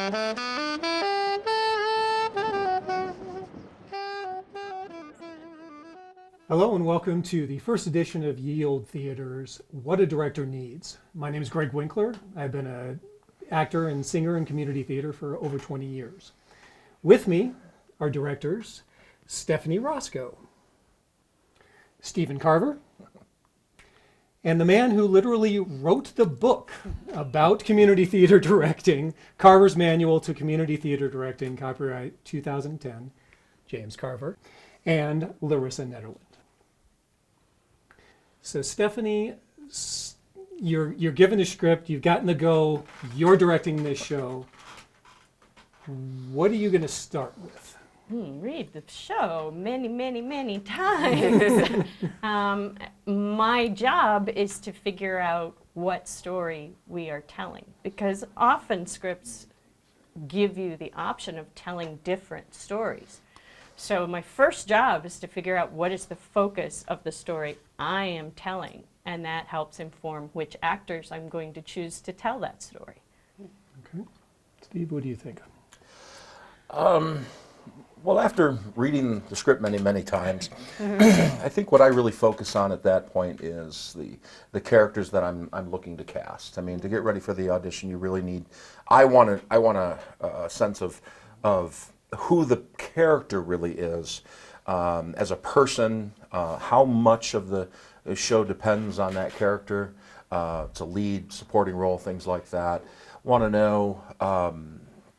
Hello and welcome to the first edition of Ye Olde Theater's What a Director Needs. My name is Greg Winkler. I've been an actor and singer in community theater for over 20 years. With me are directors Stephanie Roscoe, Stephen Carver, and the man who literally wrote the book about community theater directing, Carver's Manual to Community Theater Directing, copyright 2010, James Carver, and Larissa Netherland. So Stephanie, you're given a script, you've gotten the go, you're directing this show. What are you going to start with? Read the show many times. My job is to figure out what story we are telling, because often scripts give you the option of telling different stories. So my first job is to figure out what is the focus of the story I am telling, and that helps inform which actors I'm going to choose to tell that story. Okay. Steve, what do you think? Well, after reading the script many times, I think what I really focus on at that point is the characters that I'm looking to cast. I mean, to get ready for the audition, you really need. I want a sense of who the character really is as a person. How much of the show depends on that character. It's a lead, supporting role, things like that. Want to know.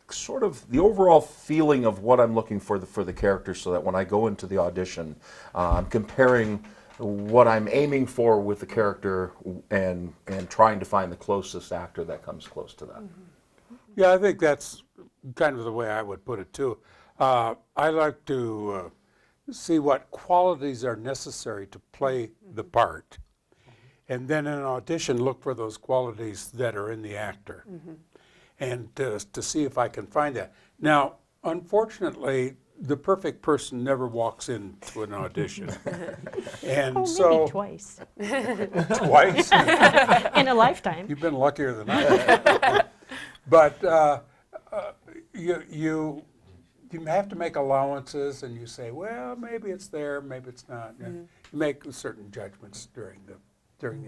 Sort of the overall feeling of what I'm looking for the character, so that when I go into the audition, I'm comparing what I'm aiming for with the character and trying to find the closest actor that comes close to that. Yeah, I think that's kind of the way I would put it too. I like to see what qualities are necessary to play the part, and then in an audition look for those qualities that are in the actor. And to see if I can find that. Now, unfortunately, the perfect person never walks into an audition. And so Maybe twice twice? in a lifetime. You've been luckier than I have. But you have to make allowances, and you say, well, maybe it's there, maybe it's not. And you make certain judgments during the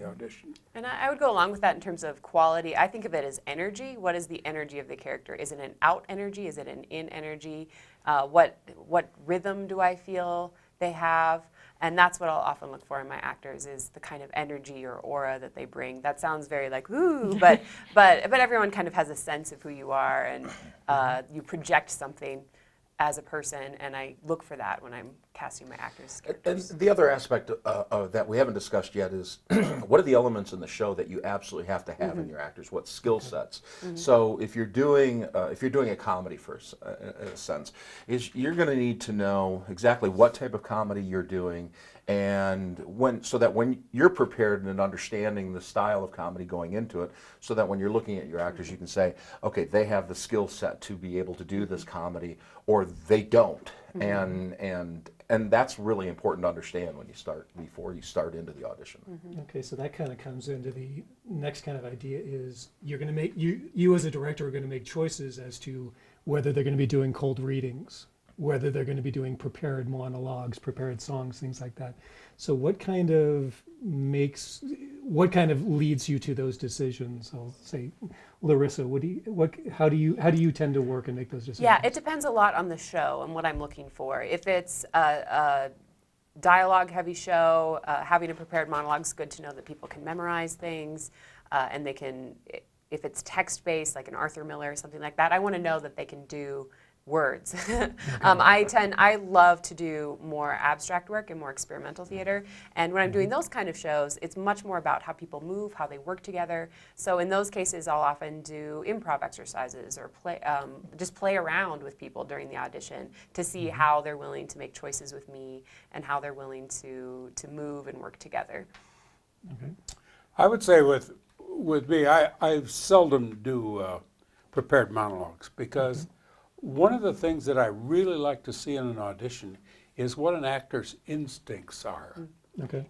audition. And I would go along with that in terms of quality. I think of it as energy. What is the energy of the character? Is it an out energy? Is it an in energy? What rhythm do I feel they have? And that's what I'll often look for in my actors, is the kind of energy or aura that they bring. That sounds very like, ooh, but everyone kind of has a sense of who you are, and you project something as a person, and I look for that when I'm casting my actors' characters. And the other aspect that we haven't discussed yet is what are the elements in the show that you absolutely have to have in your actors? What skill sets? So if you're doing a comedy, in a sense, you're going to need to know exactly what type of comedy you're doing, and so that when you're prepared and understanding the style of comedy going into it, so that when you're looking at your actors, you can say, okay, they have the skill set to be able to do this comedy, or they don't. And that's really important to understand before you start into the audition. Okay, so that kind of comes into the next kind of idea is you're going to make, you as a director are going to make choices as to whether they're going to be doing cold readings, whether they're going to be doing prepared monologues, prepared songs, things like that. So what kind of leads you to those decisions? I'll say, Larissa, how do you tend to work and make those decisions? Yeah, it depends a lot on the show and what I'm looking for. If it's a dialogue-heavy show, having a prepared monologue is good to know that people can memorize things, and they can, if it's text-based, like an Arthur Miller or something like that, I want to know that they can do words. I love to do more abstract work and more experimental theater, and when I'm doing those kind of shows, it's much more about how people move, how they work together. So in those cases, I'll often do improv exercises or just play around with people during the audition to see how they're willing to make choices with me and how they're willing to move and work together. Okay. I would say with me, I seldom do prepared monologues, because one of the things that I really like to see in an audition is what an actor's instincts are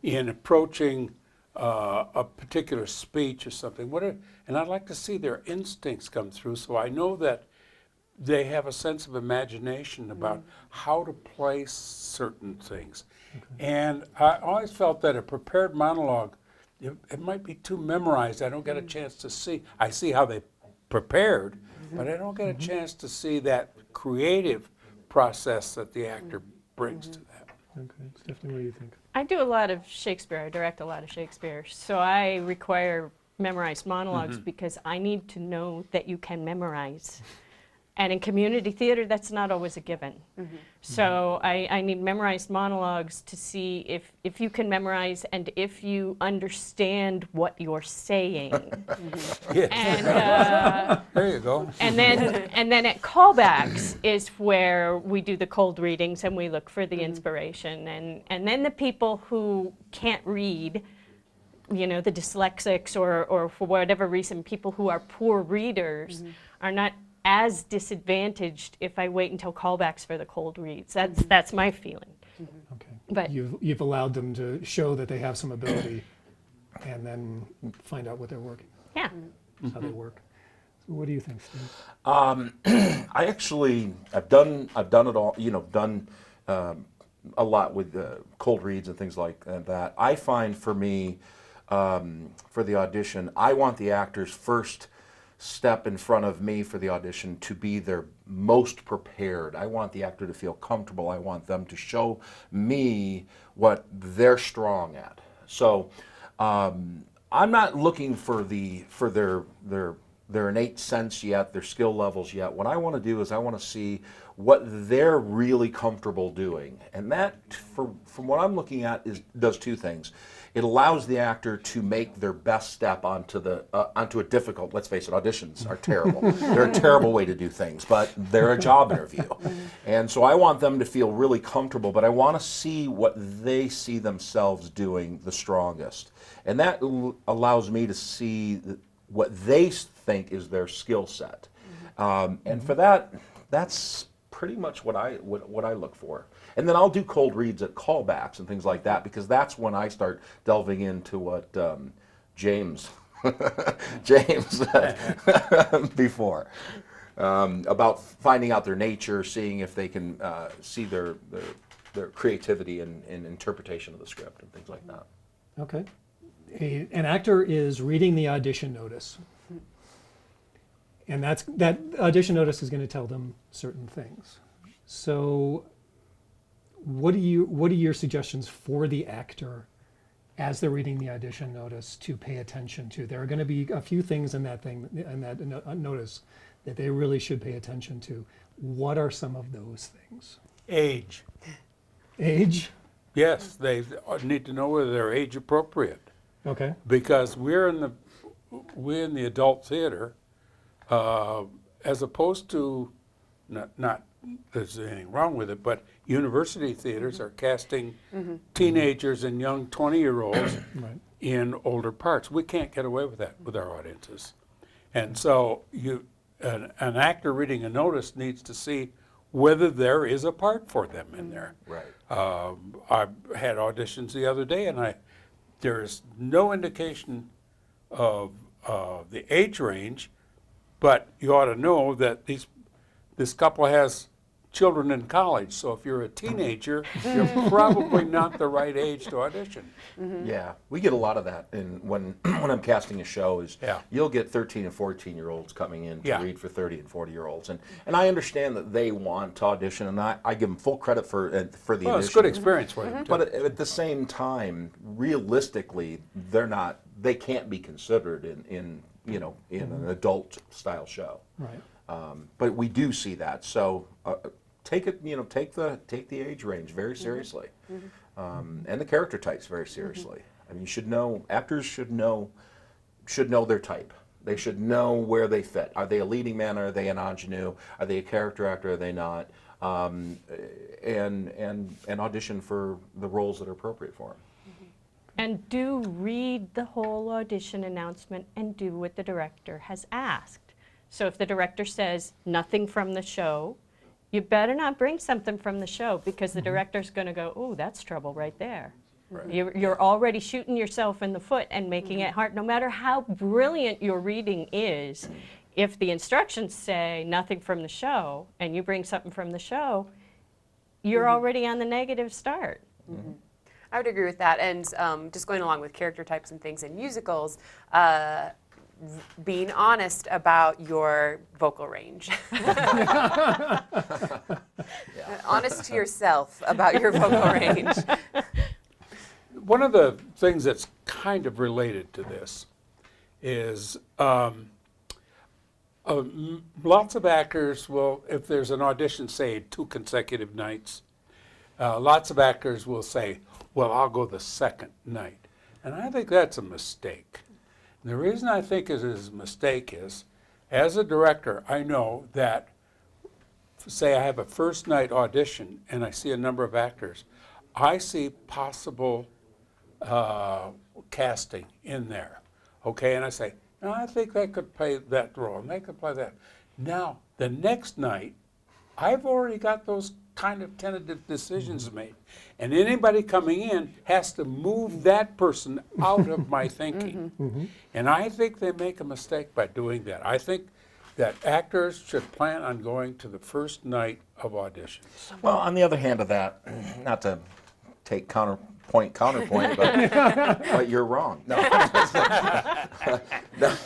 in approaching a particular speech or something. And I'd like to see their instincts come through, so I know that they have a sense of imagination about how to place certain things. And I always felt that a prepared monologue, it might be too memorized. I don't get a chance to see. I see how they prepared, but I don't get a chance to see that creative process that the actor brings to that. Okay, Stephanie, what do you think? I do a lot of Shakespeare. I direct a lot of Shakespeare. So I require memorized monologues because I need to know that you can memorize. And in community theater, that's not always a given. So I need memorized monologues to see if you can memorize and if you understand what you're saying. Yes. And There you go. and then at callbacks is where we do the cold readings and we look for the inspiration. And then the people who can't read, you know, the dyslexics or for whatever reason, people who are poor readers are not as disadvantaged if I wait until callbacks for the cold reads. That's my feeling. Okay. But You've allowed them to show that they have some ability and then find out what they're working, yeah. how they work. So what do you think, Steve? I actually, I've done it all, you know, done a lot with cold reads and things like that. I find for me, for the audition, I want the actors first step in front of me for the audition to be their most prepared. I want the actor to feel comfortable. I want them to show me what they're strong at. So I'm not looking for their innate sense yet, their skill levels yet. What I want to do is I want to see what they're really comfortable doing. And that, from what I'm looking at, does two things. It allows the actor to make their best step onto a difficult, let's face it, auditions are terrible. They're a terrible way to do things, but they're a job interview. And so I want them to feel really comfortable, but I want to see what they see themselves doing the strongest. And that allows me to see what they think is their skill set. And for that, that's pretty much what I look for. And then I'll do cold reads at callbacks and things like that, because that's when I start delving into what James said before, about finding out their nature, seeing if they can see their creativity in interpretation of the script and things like that. Okay. An actor is reading the audition notice. And that audition notice is going to tell them certain things. So what are your suggestions for the actor as they're reading the audition notice to pay attention to? There are going to be a few things in that notice that they really should pay attention to. What are some of those things? Age. Age? Yes, they need to know whether they're age appropriate. Okay. Because we're in the adult theater, as opposed to, not there's anything wrong with it, but university theaters are casting teenagers and young 20-year-olds Right. in older parts. We can't get away with that with our audiences. And so an actor reading a notice needs to see whether there is a part for them in there. Right. I had auditions the other day, and there is no indication of the age range, but you ought to know that this couple has children in college. So if you're a teenager, you're probably not the right age to audition. Yeah, we get a lot of that when I'm casting a show. Yeah. You'll get 13 and 14-year-olds coming in to Yeah. read for 30 and 40-year-olds, and I understand that they want to audition, and I give them full credit for the Well, audition. it's good experience for them, too. But at the same time, realistically, they can't be considered in an adult style show. Right. But we do see that. So take the age range very seriously, and the character types very seriously. I mean, actors should know their type. They should know where they fit. Are they a leading man? Are they an ingenue? Are they a character actor? Are they not? And audition for the roles that are appropriate for them. And do read the whole audition announcement and do what the director has asked. So if the director says nothing from the show, you better not bring something from the show, because the director's going to go, "Oh, that's trouble right there." Right. You're already shooting yourself in the foot and making it hard. No matter how brilliant your reading is, if the instructions say nothing from the show and you bring something from the show, you're already on the negative start. I would agree with that. And just going along with character types and things in musicals, being honest about your vocal range. Honest to yourself about your vocal range. One of the things that's kind of related to this is lots of actors will, if there's an audition, say 2 consecutive nights, lots of actors will say, well, I'll go the second night. And I think that's a mistake. And the reason I think it is a mistake is, as a director, I know that, say I have a first night audition and I see a number of actors, I see possible casting in there, okay? And I say, no, I think they could play that role, and they could play that. Now, the next night, I've already got those kind of tentative decisions made. And anybody coming in has to move that person out of my thinking. And I think they make a mistake by doing that. I think that actors should plan on going to the first night of auditions. Well, on the other hand of that, not to take counterpoint, but you're wrong. No. No.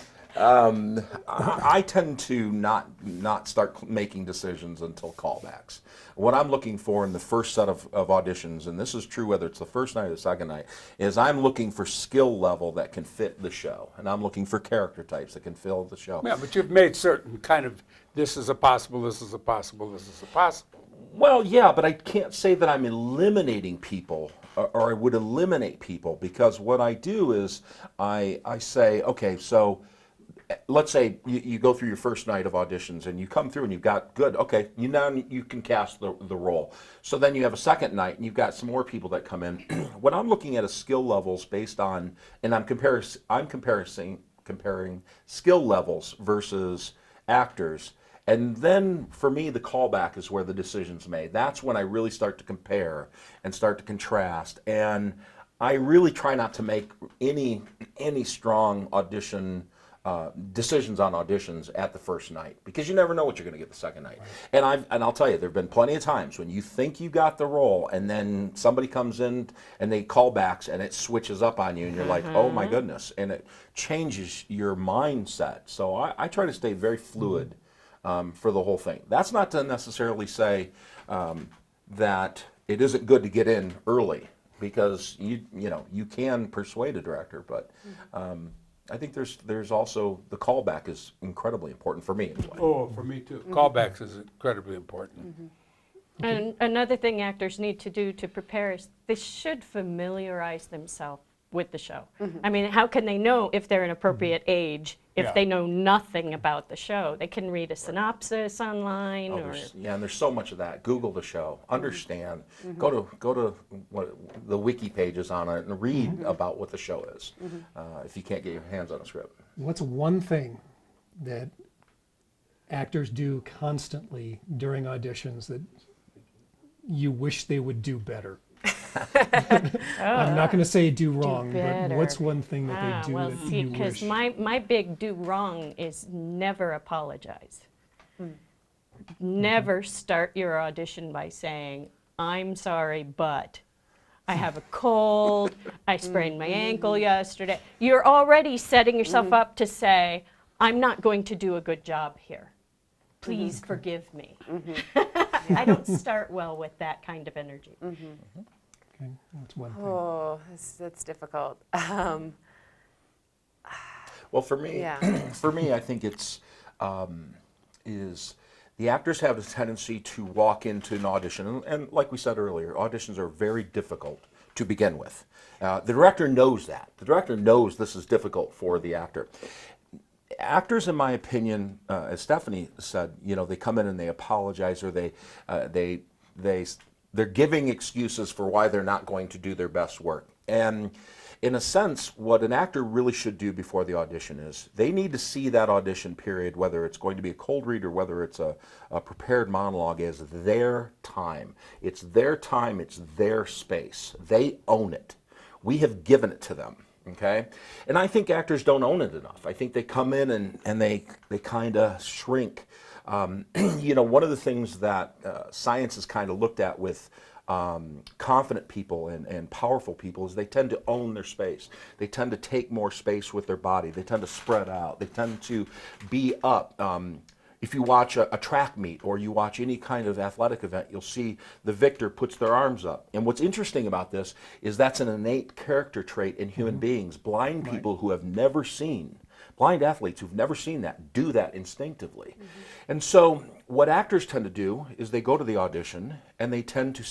I tend to not start making decisions until callbacks. What I'm looking for in the first set of auditions, and this is true whether it's the first night or the second night, is I'm looking for skill level that can fit the show, and I'm looking for character types that can fill the show. Yeah, but you've made certain kind of, this is a possible, this is a possible, this is a possible. Well, yeah, but I can't say that I'm eliminating people, or I would eliminate people, because what I do is I say, okay, so let's say you go through your first night of auditions and you come through and you've got good, okay, now you can cast the role. So then you have a second night and you've got some more people that come in. When I'm looking at a skill levels based on, and I'm comparing skill levels versus actors. And then for me, the callback is where the decision's made. That's when I really start to compare and start to contrast. And I really try not to make any strong audition decisions on auditions at the first night, because you never know what you're going to get the second night. And I'll tell you, there have been plenty of times when you think you got the role and then somebody comes in and they call backs and it switches up on you and you're like, oh my goodness, and it changes your mindset. So I try to stay very fluid for the whole thing. That's not to necessarily say that it isn't good to get in early, because you can persuade a director, but I think there's also, the callback is incredibly important for me anyway. Oh, for me too. Callbacks is incredibly important. And another thing actors need to do to prepare is they should familiarize themselves with the show. I mean, how can they know if they're an appropriate age if Yeah. they know nothing about the show? They can read a synopsis online or... Yeah, and there's so much of that. Google the show, understand, go to the wiki pages on it and read about what the show is, if you can't get your hands on a script. What's one thing that actors do constantly during auditions that you wish they would do better? I'm not going to say do wrong, but better. what's one thing that they do well, that see, you because wish? my big do wrong is never apologize. Never start your audition by saying, I'm sorry, but I have a cold, I sprained my ankle yesterday. You're already setting yourself up to say, I'm not going to do a good job here. Please forgive me. I don't start well with that kind of energy. Okay, that's one thing. Oh, that's difficult. Well, for me, Yeah. for me, I think it's is the actors have a tendency to walk into an audition, and like we said earlier, auditions are very difficult to begin with. The director knows that. The director knows this is difficult for the actor. Actors, in my opinion, as Stephanie said, they come in and they apologize, or they're giving excuses for why they're not going to do their best work. And in a sense, what an actor really should do before the audition is they need to see that audition period, whether it's going to be a cold read or whether it's a prepared monologue, as their time. It's their time, it's their space. They own it. We have given it to them. Okay, and I think actors don't own it enough. I think they come in and they kind of shrink. You know, one of the things that science has kind of looked at with confident people and powerful people is they tend to own their space. They tend to take more space with their body. They tend to spread out. They tend to be up. If you watch a track meet or you watch any kind of athletic event, you'll see the victor puts their arms up. And what's interesting about this is that's an innate character trait in human beings. Blind people who have never seen, blind athletes who've never seen that, do that instinctively. And so what actors tend to do is they go to the audition and they tend to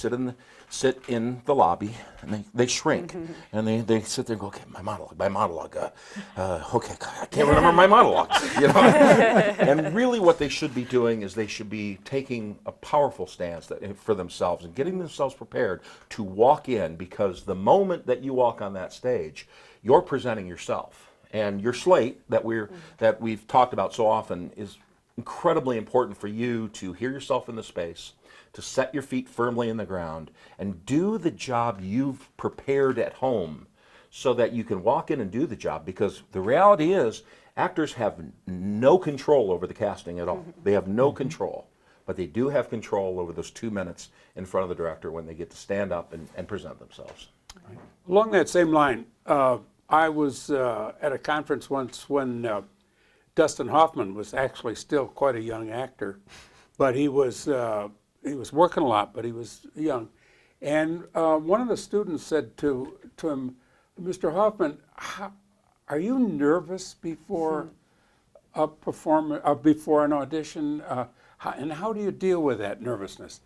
sit in the lobby and they shrink and they sit there and go, okay, my monologue, okay, I can't remember my monologue, you know. And really what they should be doing is they should be taking a powerful stance for themselves and getting themselves prepared to walk in, because the moment that you walk on that stage, you're presenting yourself. And your slate that we've talked about so often is incredibly important for you to hear yourself in the space, to set your feet firmly in the ground, and do the job you've prepared at home so that you can walk in and do the job. Because the reality is, actors have no control over the casting at all. They have no control. But they do have control over those 2 minutes in front of the director when they get to stand up and present themselves. Right. Along that same line, I was at a conference once when Dustin Hoffman was actually still quite a young actor, but he was working a lot, but he was young. And one of the students said to him, "Mr. Hoffman, are you nervous before a before an audition? And how do you deal with that nervousness?"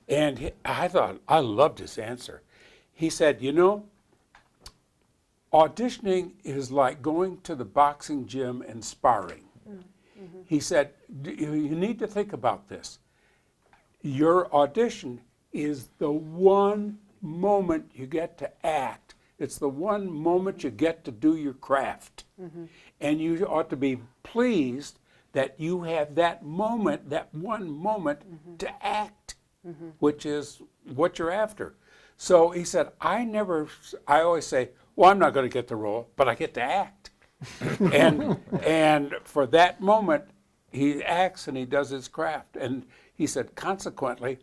And I thought, I loved his answer. He said, "You know, auditioning is like going to the boxing gym and sparring." He said, "You need to think about this. Your audition is the one moment you get to act. It's the one moment you get to do your craft. And you ought to be pleased that you have that moment, that one moment to act, which is what you're after." So he said, I always say, well, I'm not going to get the role, but I get to act. and for that moment, he acts and he does his craft. And he said, consequently,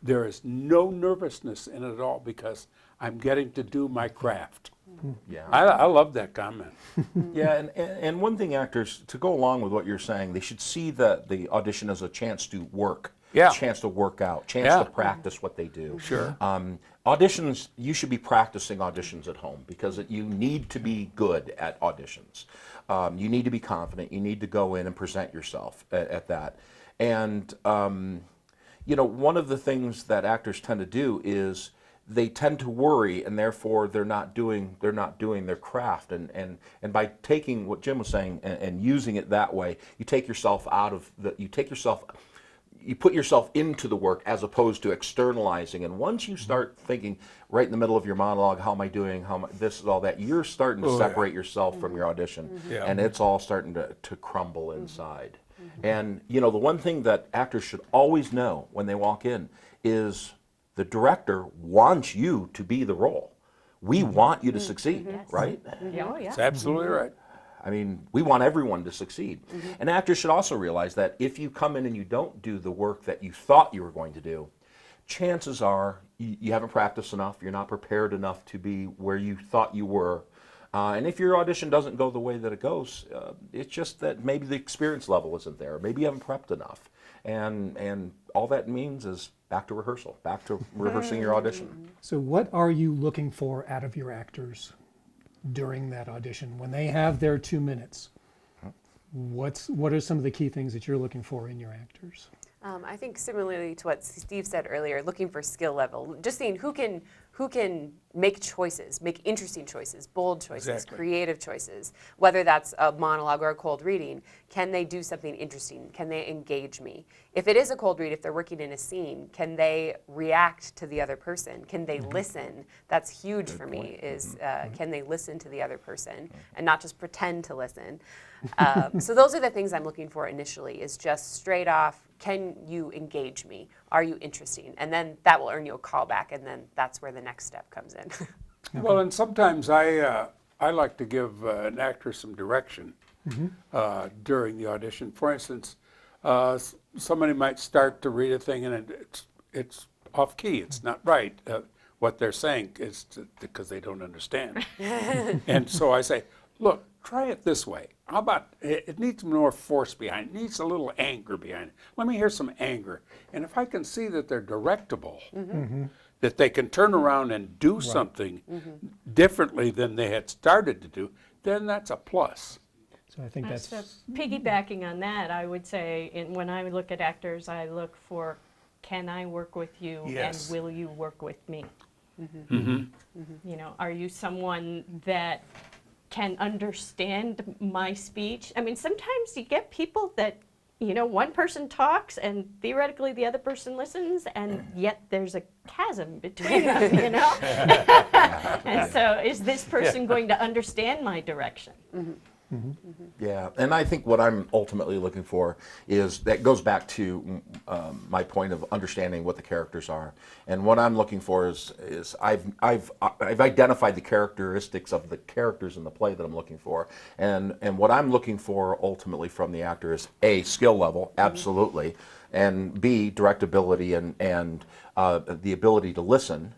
there is no nervousness in it at all because I'm getting to do my craft. Yeah. I love that comment. Yeah, and one thing, actors, to go along with what you're saying, they should see the audition as a chance to work, Yeah. chance to work out, chance Yeah. to practice what they do. Sure. Auditions, you should be practicing auditions at home because you need to be good at auditions. You need to be confident. You need to go in and present yourself at that. And you know, one of the things that actors tend to do is they tend to worry, and therefore they're not doing their craft. And by taking what Jim was saying and using it that way, you take yourself out of you put yourself into the work as opposed to externalizing. And once you start thinking right in the middle of your monologue, how am I doing? This is all that. You're starting to separate yourself from your audition, Yeah. and it's all starting to crumble inside. And you know, the one thing that actors should always know when they walk in is the director wants you to be the role. We want you to succeed, right? Oh, yeah. That's absolutely right. I mean, we want everyone to succeed. And actors should also realize that if you come in and you don't do the work that you thought you were going to do, chances are you haven't practiced enough, you're not prepared enough to be where you thought you were. And if your audition doesn't go the way that it goes, it's just that maybe the experience level isn't there. Maybe you haven't prepped enough. And all that means is back to rehearsal, back to rehearsing your audition. So what are you looking for out of your actors during that audition? When they have their 2 minutes, what are some of the key things that you're looking for in your actors? I think similarly to what Steve said earlier, looking for skill level, just seeing who can make choices, make interesting choices, bold choices, Exactly. creative choices, whether that's a monologue or a cold reading. Can they do something interesting? Can they engage me? If it is a cold read, if they're working in a scene, can they react to the other person? Can they listen? That's huge for me, is can they listen to the other person and not just pretend to listen? So those are the things I'm looking for initially, is just straight off, can you engage me? Are you interesting? And then that will earn you a callback, and then that's where the next step comes in. Well, and sometimes I I like to give an actor some direction during the audition. For instance, somebody might start to read a thing and it's off key. It's not right. What they're saying is because they don't understand. And so I say, look, try it this way. How about it needs more force behind it. It needs a little anger behind it. Let me hear some anger. And if I can see that they're directable, that they can turn around and do something differently than they had started to do, then that's a plus. So I think that's So piggybacking on that, I would say, when I look at actors, I look for, can I work with you, Yes. and will you work with me? You know, are you someone that can understand my speech? I mean, sometimes you get people that, you know, one person talks and theoretically the other person listens, and yet there's a chasm between them, you know? And so is this person going to understand my direction? Yeah, and I think what I'm ultimately looking for is, that goes back to my point of understanding what the characters are, and what I'm looking for is I've identified the characteristics of the characters in the play that I'm looking for, and what I'm looking for ultimately from the actor is A, skill level, absolutely, and B, directability and the ability to listen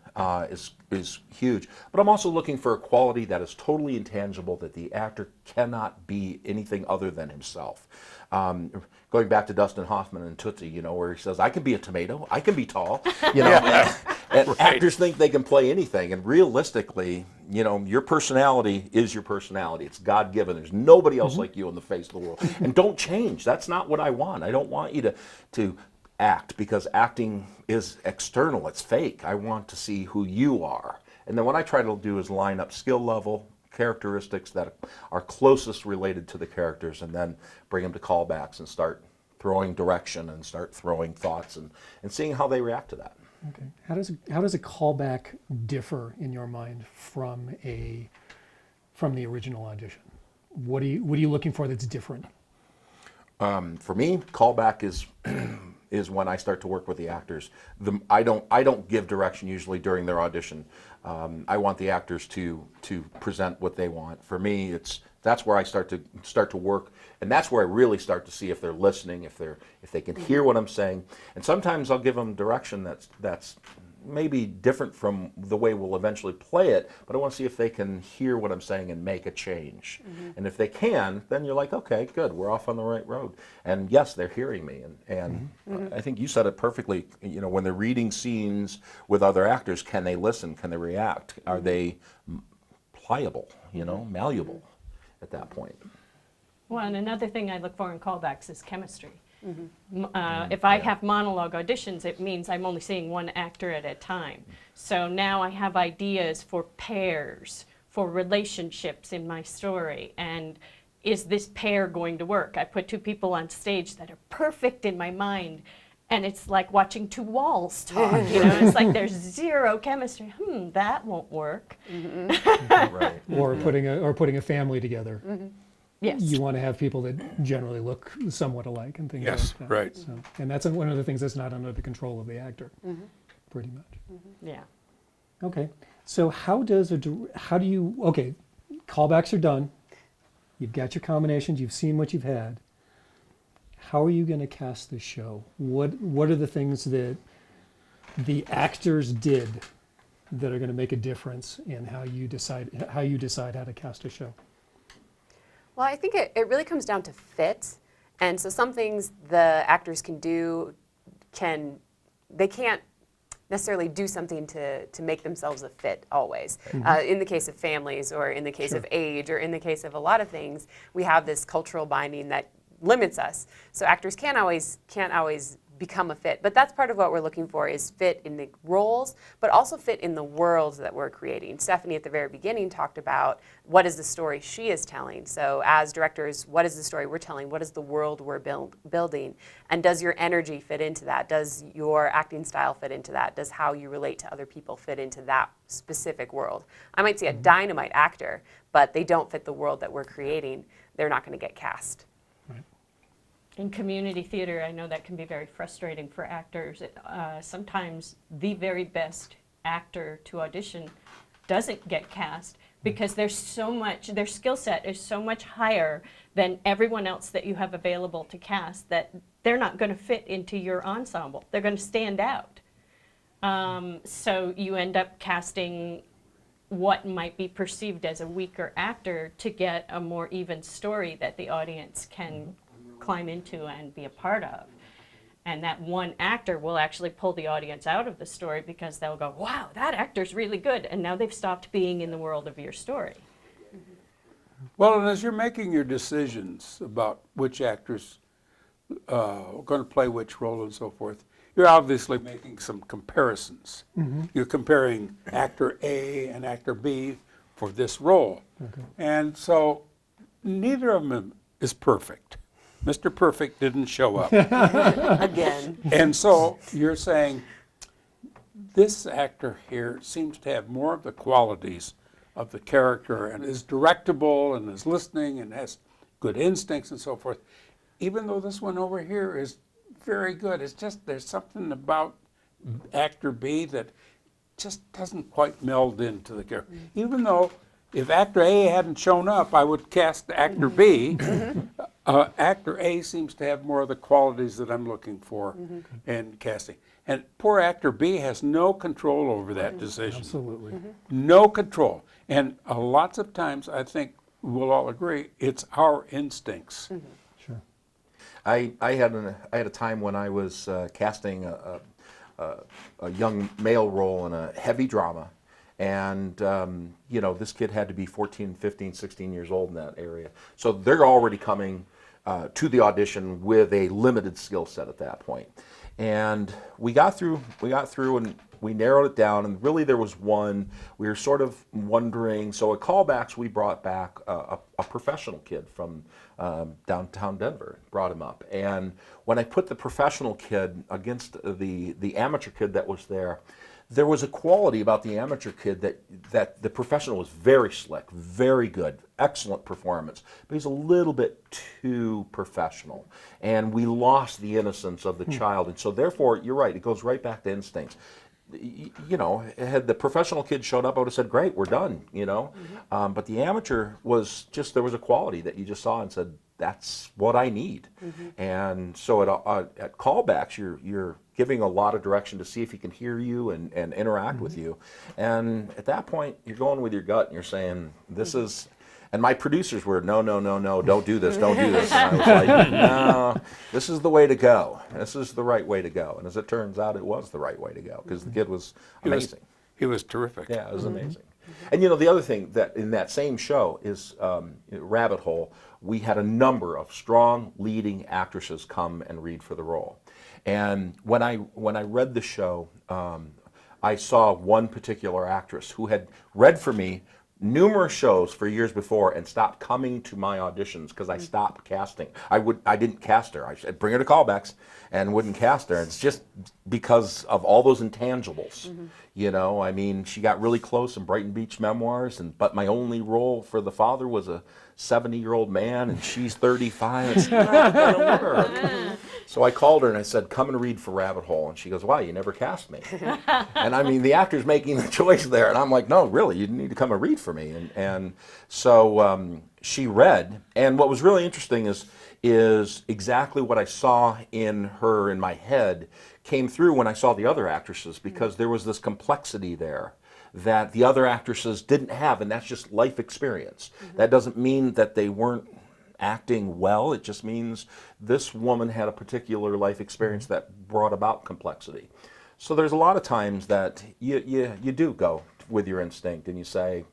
is huge. But I'm also looking for a quality that is totally intangible, that the actor cannot be anything other than himself. Going back to Dustin Hoffman and Tootsie, you know, where he says, I can be a tomato, I can be tall, you know. And actors think they can play anything, and realistically, you know, your personality is your personality. It's God-given. There's nobody else like you on the face of the world. And don't change. That's not what I want. I don't want you to act, because acting is external. It's fake. I want to see who you are. And then what I try to do is line up skill level, characteristics that are closest related to the characters, and then bring them to callbacks and start throwing direction and start throwing thoughts and seeing how they react to that. okay. How does a callback differ in your mind from the original audition? What are you looking for that's different? For me, callback is when I start to work with the actors. I don't give direction usually during their audition. I want the actors to present what they want. For me, that's where I start to work, and that's where I really start to see if they're listening, if they can hear what I'm saying. And sometimes I'll give them direction that's maybe different from the way we'll eventually play it, but I want to see if they can hear what I'm saying and make a change. And if they can, then you're like, okay, good, we're off on the right road. And yes, they're hearing me. And I think you said it perfectly. You know, when they're reading scenes with other actors, can they listen? Can they react? Are they pliable, you know, malleable at that point? Well, and another thing I look for in callbacks is chemistry. If I have monologue auditions, it means I'm only seeing one actor at a time. So now I have ideas for pairs, for relationships in my story, and is this pair going to work? I put two people on stage that are perfect in my mind, and it's like watching two walls talk, you know, it's like there's zero chemistry. That won't work. Right. Or putting a family together. Yes. You want to have people that generally look somewhat alike and things Yes, like that. right. So, and that's one of the things that's not under the control of the actor, pretty much. Yeah. Okay, so okay, callbacks are done. You've got your combinations, you've seen what you've had. How are you going to cast this show? What are the things that the actors did that are going to make a difference in how you decide how to cast a show? Well, I think it really comes down to fit. And so some things the actors can do, they can't necessarily do something to make themselves a fit always. In the case of families, or in the case of age, or in the case of a lot of things, we have this cultural binding that limits us. So actors can't always become a fit. But that's part of what we're looking for, is fit in the roles, but also fit in the worlds that we're creating. Stephanie at the very beginning talked about what is the story she is telling. So as directors, what is the story we're telling? What is the world we're building? And does your energy fit into that? Does your acting style fit into that? Does how you relate to other people fit into that specific world? I might see a dynamite actor, but they don't fit the world that we're creating. They're not going to get cast. In community theater, I know that can be very frustrating for actors. Sometimes the very best actor to audition doesn't get cast because there's so much, their skill set is so much higher than everyone else that you have available to cast that they're not going to fit into your ensemble. They're going to stand out. So you end up casting what might be perceived as a weaker actor to get a more even story that the audience can climb into and be a part of. And that one actor will actually pull the audience out of the story because they'll go, wow, that actor's really good. And now they've stopped being in the world of your story. Well, and as you're making your decisions about which actors are going to play which role and so forth, you're obviously making some comparisons. You're comparing actor A and actor B for this role. And so neither of them is perfect. Mr. Perfect didn't show up. Again. And so you're saying this actor here seems to have more of the qualities of the character and is directable and is listening and has good instincts and so forth, even though this one over here is very good. It's just there's something about actor B that just doesn't quite meld into the character. Even though if actor A hadn't shown up, I would cast actor B. Actor A seems to have more of the qualities that I'm looking for in casting. And poor actor B has no control over that decision. Absolutely. No control. And lots of times, I think we'll all agree, it's our instincts. Sure. I had a time when I was casting a young male role in a heavy drama, and you know, this kid had to be 14, 15, 16 years old in that area. So they're already coming to the audition with a limited skill set at that point. And we got through and we narrowed it down, and really there was one, we were sort of wondering, so at callbacks we brought back a professional kid from downtown Denver, brought him up. And when I put the professional kid against the amateur kid that was there was a quality about the amateur kid that the professional was very slick, very good, excellent performance, but he's a little bit too professional. And we lost the innocence of the child. And so therefore, you're right, it goes right back to instincts. You know, had the professional kid showed up, I would have said, great, we're done, you know. But the amateur was just, there was a quality that you just saw and said, that's what I need. And so at callbacks, you're giving a lot of direction to see if he can hear you and interact with you. And at that point, you're going with your gut and you're saying, this is, and my producers were, no, don't do this, don't do this. And I was like, no, this is the way to go. This is the right way to go. And as it turns out, it was the right way to go because the kid was amazing. He was terrific. Yeah, it was amazing. And you know, the other thing that in that same show is Rabbit Hole, we had a number of strong leading actresses come and read for the role. And when I read the show, I saw one particular actress who had read for me numerous shows for years before and stopped coming to my auditions because I stopped casting. I didn't cast her. I said, bring her to callbacks and wouldn't cast her. It's just because of all those intangibles. You know, I mean, she got really close in Brighton Beach Memoirs, but my only role for the father was a 70-year-old man, and she's 35. It's not going to work. So I called her and I said, come and read for Rabbit Hole. And she goes, why, you never cast me? And I mean, the actor's making the choice there. And I'm like, no, really, you need to come and read for me. And so she read. And what was really interesting is exactly what I saw in her in my head came through when I saw the other actresses, because there was this complexity there that the other actresses didn't have, and that's just life experience. That doesn't mean that they weren't acting well. It just means this woman had a particular life experience that brought about complexity. So there's a lot of times that you do go with your instinct and you say,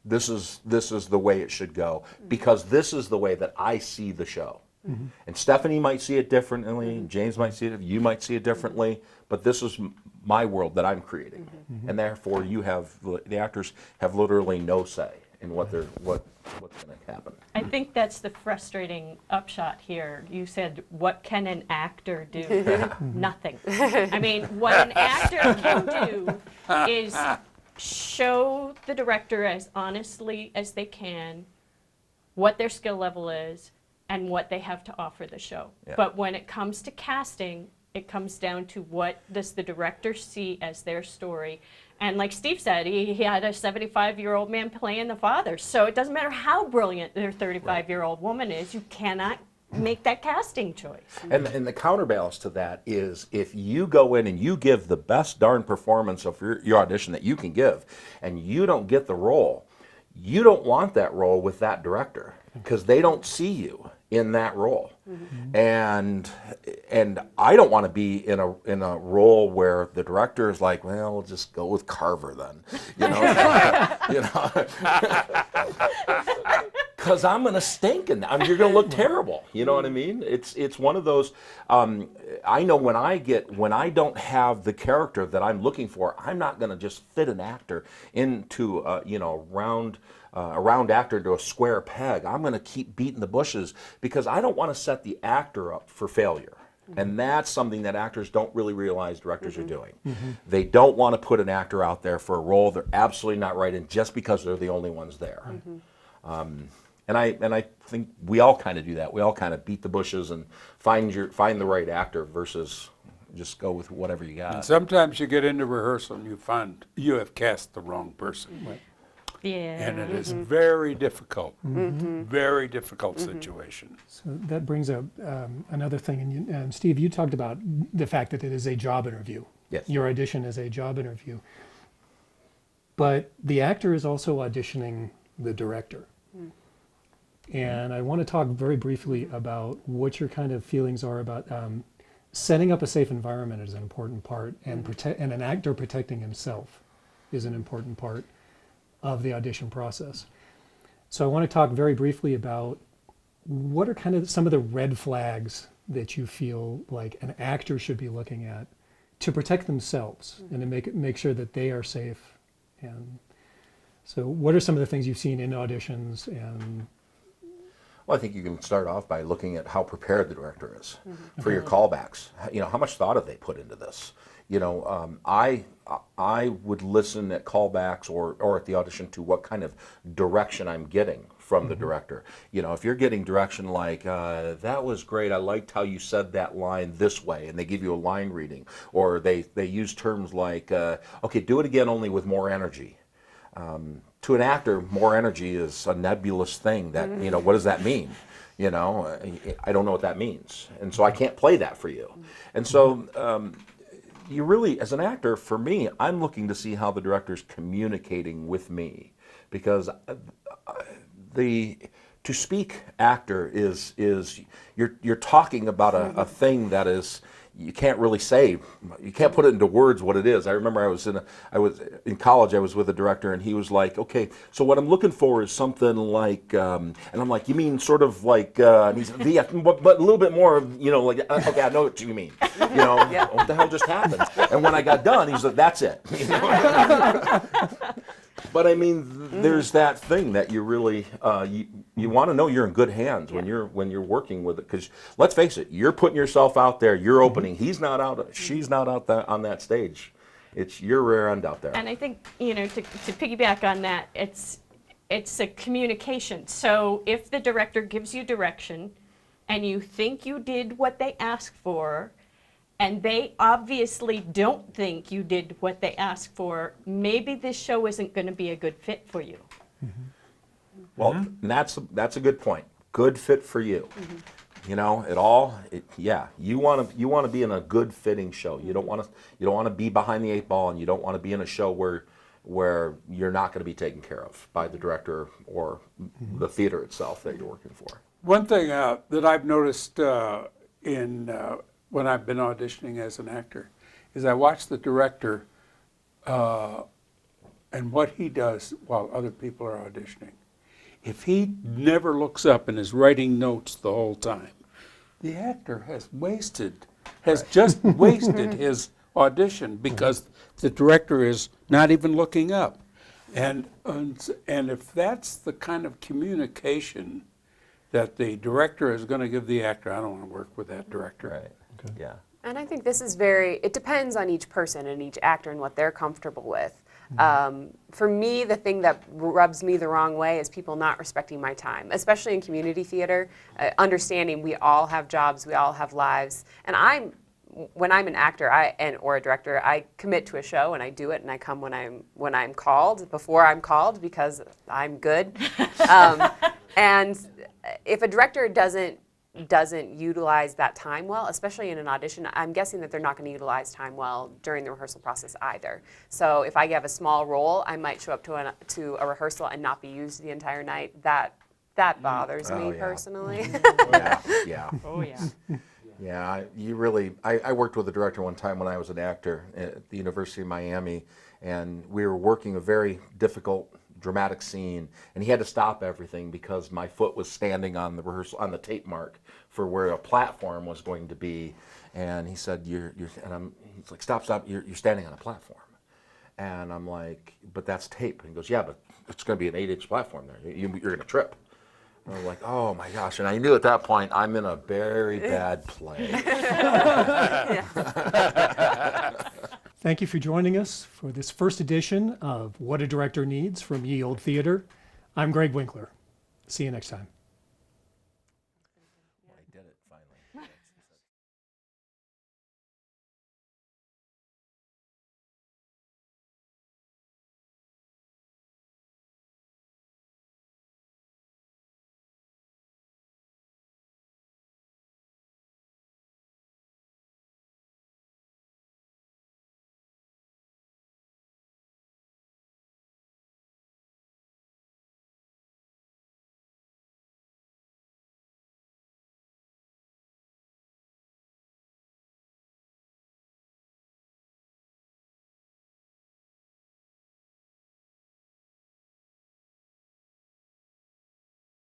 this is the way it should go, because this is the way that I see the show. And Stephanie might see it differently, James might see it, you might see it differently, but this is my world that I'm creating. And therefore the actors have literally no say in what's going to happen. I think that's the frustrating upshot here. You said, what can an actor do? Nothing. I mean, what an actor can do is show the director as honestly as they can what their skill level is and what they have to offer the show. Yeah. But when it comes to casting, It comes down to what does the director see as their story. And like Steve said, he had a 75-year-old man playing the father. So it doesn't matter how brilliant their 35-year-old woman is, you cannot make that casting choice. And the counterbalance to that is if you go in and you give the best darn performance of your audition that you can give, and you don't get the role, you don't want that role with that director because they don't see you in that role. And I don't want to be in a role where the director is like, well, we'll just go with Carver then, you know, you know, because I'm gonna stink and you're gonna look terrible. You know what I mean? It's one of those. I know when I don't have the character that I'm looking for, I'm not gonna just fit an actor into a round actor into a square peg. I'm going to keep beating the bushes because I don't want to set the actor up for failure. And that's something that actors don't really realize directors are doing. They don't want to put an actor out there for a role they're absolutely not right in just because they're the only ones there. And I think we all kind of do that. We all kind of beat the bushes and find the right actor versus just go with whatever you got. And sometimes you get into rehearsal and you find you have cast the wrong person. Right. Yeah. And it is very difficult, very difficult situation. So that brings up another thing. And Steve, you talked about the fact that it is a job interview. Yes. Your audition is a job interview. But the actor is also auditioning the director. And I want to talk very briefly about what your kind of feelings are about setting up a safe environment is an important part, and and an actor protecting himself is an important part of the audition process. So I want to talk very briefly about what are kind of some of the red flags that you feel like an actor should be looking at to protect themselves and to make sure that they are safe. And so what are some of the things you've seen in auditions? And Well, I think you can start off by looking at how prepared the director is for your callbacks. You know, how much thought have they put into this? You know, I would listen at callbacks or at the audition to what kind of direction I'm getting from the director. You know, if you're getting direction like, that was great, I liked how you said that line this way, and they give you a line reading, or they use terms like, okay, do it again only with more energy. To an actor, more energy is a nebulous thing that, you know, what does that mean? You know, I don't know what that means. And so I can't play that for you. And so you really, as an actor, for me, I'm looking to see how the director's communicating with me. Because to speak actor is you're talking about a thing that is, you can't really say, you can't put it into words what it is. I remember I was in college, I was with a director, and he was like, okay, so what I'm looking for is something like, and I'm like, you mean sort of like, and he said, yeah, but a little bit more, you know, like, okay, I know what you mean. You know, what the hell just happened? And when I got done, he's like, that's it. You know? But I mean, there's that thing that you really you want to know you're in good hands when you're working with it, because let's face it, you're putting yourself out there, you're opening. He's not out, she's not out on that stage. It's your rear end out there. And I think, you know, to piggyback on that, it's a communication. So if the director gives you direction and you think you did what they asked for, and they obviously don't think you did what they asked for, maybe this show isn't going to be a good fit for you. Well, and that's a good point. Good fit for you. You know, you want to be in a good fitting show. You don't want to be behind the eight ball, and you don't want to be in a show where you're not going to be taken care of by the director or the theater itself that you're working for. One thing that I've noticed when I've been auditioning as an actor is I watch the director and what he does while other people are auditioning. If he never looks up and is writing notes the whole time, the actor has just wasted his audition because the director is not even looking up. And if that's the kind of communication that the director is going to give the actor, I don't want to work with that director. Right. Okay. Yeah. And I think this is it depends on each person and each actor and what they're comfortable with. For me, the thing that rubs me the wrong way is people not respecting my time, especially in community theater, understanding we all have jobs, we all have lives, and I'm when I'm an actor or a director, I commit to a show and I do it and I come when I'm called, before I'm called, because I'm good. And if a director doesn't utilize that time well, especially in an audition, I'm guessing that they're not going to utilize time well during the rehearsal process either. So if I have a small role, I might show up to a rehearsal and not be used the entire night. That bothers me yeah. personally. Yeah. Oh, yeah. Yeah, I worked with a director one time when I was an actor at the University of Miami, and we were working a very difficult, dramatic scene, and he had to stop everything because my foot was standing on the rehearsal, on the tape mark for where a platform was going to be, and he said, he's like, stop, you're standing on a platform. And I'm like, but that's tape. And he goes, yeah, but it's going to be an 8-inch platform there. You're going to trip. And I'm like, oh my gosh. And I knew at that point, I'm in a very bad play. Thank you for joining us for this first edition of What a Director Needs from Ye Olde Theater. I'm Greg Winkler. See you next time.